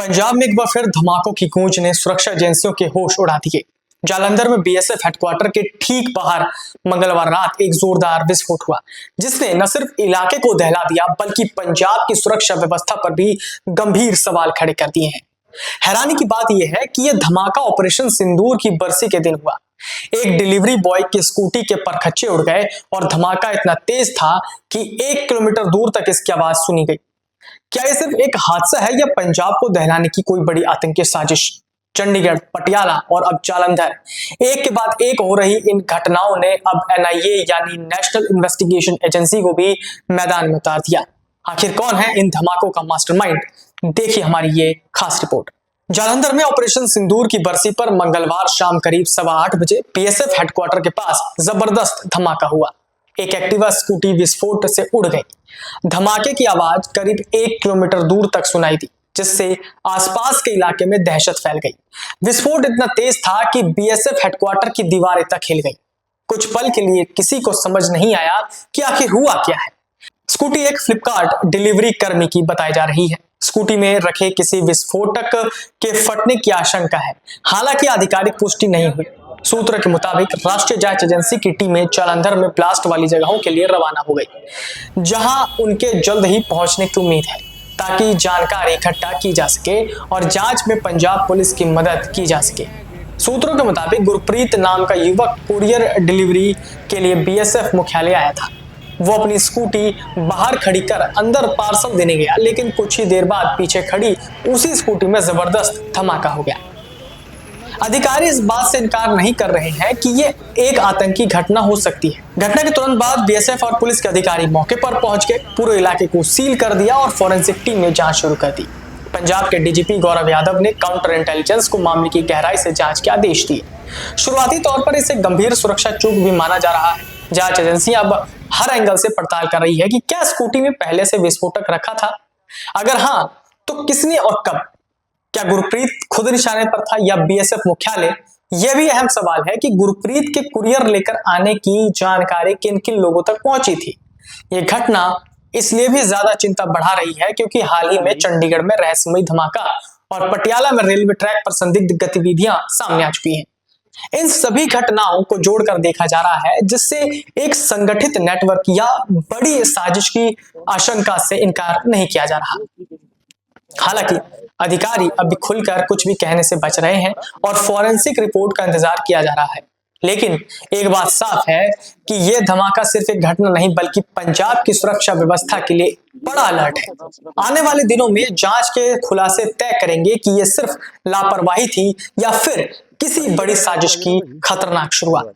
पंजाब में एक बार फिर धमाकों की गूंज ने सुरक्षा एजेंसियों के होश उड़ा दिए। जालंधर में बीएसएफ हेडक्वार्टर के ठीक बाहर मंगलवार रात एक जोरदार विस्फोट हुआ, जिसने न सिर्फ इलाके को दहला दिया बल्कि पंजाब की सुरक्षा व्यवस्था पर भी गंभीर सवाल खड़े कर दिए हैं। हैरानी की बात यह है कि यह धमाका ऑपरेशन सिंदूर की बरसी के दिन हुआ। एक डिलीवरी बॉय की स्कूटी के परखच्चे उड़ गए और धमाका इतना तेज था कि 1 किलोमीटर दूर तक इसकी आवाज सुनी गई। क्या यह सिर्फ एक हादसा है या पंजाब को दहलाने की कोई बड़ी आतंकी साजिश? चंडीगढ़, पटियाला और अब जालंधर, एक के बाद एक हो रही इन घटनाओं ने अब एनआईए यानी नेशनल इन्वेस्टिगेशन एजेंसी को भी मैदान में उतार दिया। आखिर कौन है इन धमाकों का मास्टरमाइंड? देखिए हमारी ये खास रिपोर्ट। जालंधर में ऑपरेशन सिंदूर की बरसी पर मंगलवार शाम करीब 8:15 बजे बीएसएफ हेडक्वार्टर के पास जबरदस्त धमाका हुआ। एक एक्टिवा स्कूटी विस्फोट से उड़ गई। धमाके की आवाज करीब 1 किलोमीटर दूर तक सुनाई दी, जिससे आसपास के इलाके में दहशत फैल गई। विस्फोट इतना तेज था कि बीएसएफ हेडक्वार्टर की दीवारें तक हिल गई। कुछ पल के लिए किसी को समझ नहीं आया कि आखिर हुआ क्या है। स्कूटी एक फ्लिपकार्ट डिलीवरी कर्मी की बताई जा रही है। स्कूटी में रखे किसी विस्फोटक के फटने की आशंका है, हालांकि आधिकारिक पुष्टि नहीं हुई। सूत्र के मुताबिक राष्ट्रीय जांच एजेंसी की टीमें जालंधर में ब्लास्ट वाली जगहों के लिए रवाना हो गई, जहां उनके जल्द ही पहुंचने की उम्मीद है, ताकि जानकारी इकट्ठा की जा सके और जांच में पंजाब पुलिस की मदद की जा सके। सूत्रों के मुताबिक गुरप्रीत नाम का युवक कुरियर डिलीवरी के लिए बीएसएफ मुख्यालय आया था। वो अपनी स्कूटी बाहर खड़ी कर अंदर पार्सल देने गया, लेकिन कुछ ही देर बाद पीछे खड़ी उसी स्कूटी में जबरदस्त धमाका हो गया। अधिकारी इस बात से इनकार नहीं कर रहे हैं कि ये एक आतंकी घटना हो सकती है। घटना के तुरंत बाद बीएसएफ और पुलिस के अधिकारी मौके पर पहुंच गए, पूरे इलाके को सील कर दिया और फॉरेंसिक टीम ने जांच शुरू कर दी। पंजाब के डीजीपी गौरव यादव ने काउंटर इंटेलिजेंस को मामले की गहराई से जांच के आदेश दिए। शुरुआती तौर पर इसे गंभीर सुरक्षा चूक भी माना जा रहा है। जांच एजेंसी अब हर एंगल से पड़ताल कर रही है कि क्या स्कूटी में पहले से विस्फोटक रखा था, अगर हाँ तो किसने और कब। क्या गुरप्रीत खुद निशाने पर था या बीएसएफ मुख्यालय? यह भी अहम सवाल है कि गुरप्रीत के कुरियर लेकर आने की जानकारी किन किन लोगों तक पहुंची थी। यह घटना इसलिए भी ज्यादा चिंता बढ़ा रही है क्योंकि हाल ही में चंडीगढ़ में रहस्यमयी धमाका और पटियाला में रेलवे ट्रैक पर संदिग्ध गतिविधियां सामने आ चुकी हैं। इन सभी घटनाओं को जोड़कर देखा जा रहा है, जिससे एक संगठित नेटवर्क या बड़ी साजिश की आशंका से इनकार नहीं किया जा रहा। हालांकि अधिकारी अभी खुलकर कुछ भी कहने से बच रहे हैं और फॉरेंसिक रिपोर्ट का इंतजार किया जा रहा है। लेकिन एक बात साफ है कि यह धमाका सिर्फ एक घटना नहीं बल्कि पंजाब की सुरक्षा व्यवस्था के लिए बड़ा अलर्ट है। आने वाले दिनों में जांच के खुलासे तय करेंगे कि यह सिर्फ लापरवाही थी या फिर किसी बड़ी साजिश की खतरनाक शुरुआत।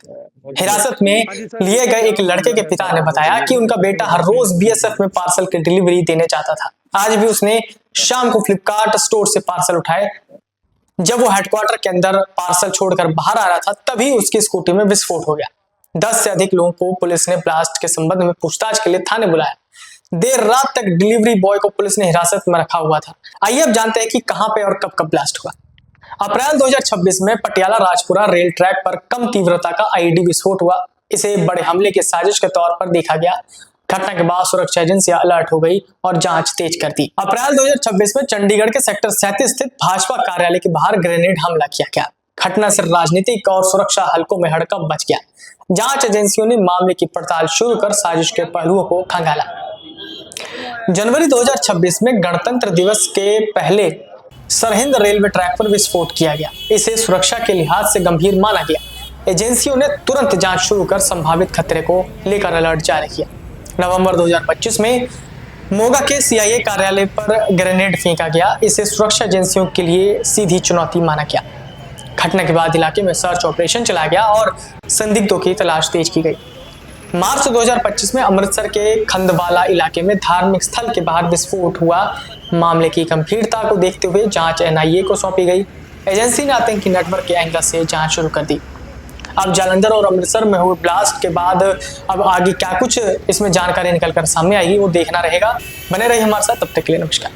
हिरासत में लिए गए एक लड़के के पिता ने बताया कि उनका बेटा हर रोज बीएसएफ में पार्सल की डिलीवरी देने जाता था। आज भी उसने शाम को फ्लिपकार्ट स्टोर से पार्सल उठाए। जब वो हेडक्वार्टर के अंदर पार्सल छोड़कर बाहर आ रहा था, तभी उसकी स्कूटी में विस्फोट हो गया। 10 से अधिक लोगों को पुलिस ने ब्लास्ट के संबंध में पूछताछ के लिए थाने बुलाया। देर रात तक डिलीवरी बॉय को पुलिस ने हिरासत में रखा हुआ था। आइए अब जानते हैं कि कहां पे और कब ब्लास्ट हुआ। अप्रैल 2026 में पटियाला राजपुरा रेल ट्रैक पर कम तीव्रता का आईईडी विस्फोट हुआ। इसे बड़े हमले की साजिश के तौर पर देखा गया। घटना के बाद सुरक्षा एजेंसियां अलर्ट हो गई और जांच तेज कर दी। अप्रैल 2026 में चंडीगढ़ के सेक्टर 37 स्थित भाजपा कार्यालय के बाहर ग्रेनेड हमला किया गया। घटना से राजनीतिक और सुरक्षा हलकों में हड़कंप मच गया। जांच एजेंसियों ने मामले की पड़ताल शुरू कर साजिश के पहलुओं को खंगाला। जनवरी 2026 में गणतंत्र दिवस के पहले सरहिंद रेलवे ट्रैक पर विस्फोट किया गया। इसे सुरक्षा के लिहाज से गंभीर माना गया। एजेंसियों ने तुरंत जांच शुरू कर संभावित खतरे को लेकर अलर्ट जारी किया। नवंबर 2025 में मोगा के सीआईए कार्यालय पर ग्रेनेड फेंका गया। इसे सुरक्षा एजेंसियों के लिए सीधी चुनौती माना गया। घटना के बाद इलाके में सर्च ऑपरेशन चलाया गया और संदिग्धों की तलाश तेज की गई। मार्च 2025 में अमृतसर के खंडवाला इलाके में धार्मिक स्थल के बाहर विस्फोट हुआ। मामले की गंभीरता को देखते हुए जांच एनआईए को सौंपी गई। एजेंसी ने आतंकी नेटवर्क के एंगल से जांच शुरू कर दी। अब जालंधर और अमृतसर में हुए ब्लास्ट के बाद अब आगे क्या कुछ इसमें जानकारी निकलकर सामने आएगी वो देखना रहेगा। बने रहिए हमारे साथ, तब तक के लिए नमस्कार।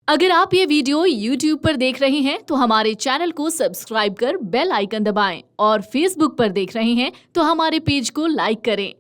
अगर आप ये वीडियो YouTube पर देख रहे हैं तो हमारे चैनल को सब्सक्राइब कर बेल आइकन दबाएं और Facebook पर देख रहे हैं तो हमारे पेज को लाइक करें।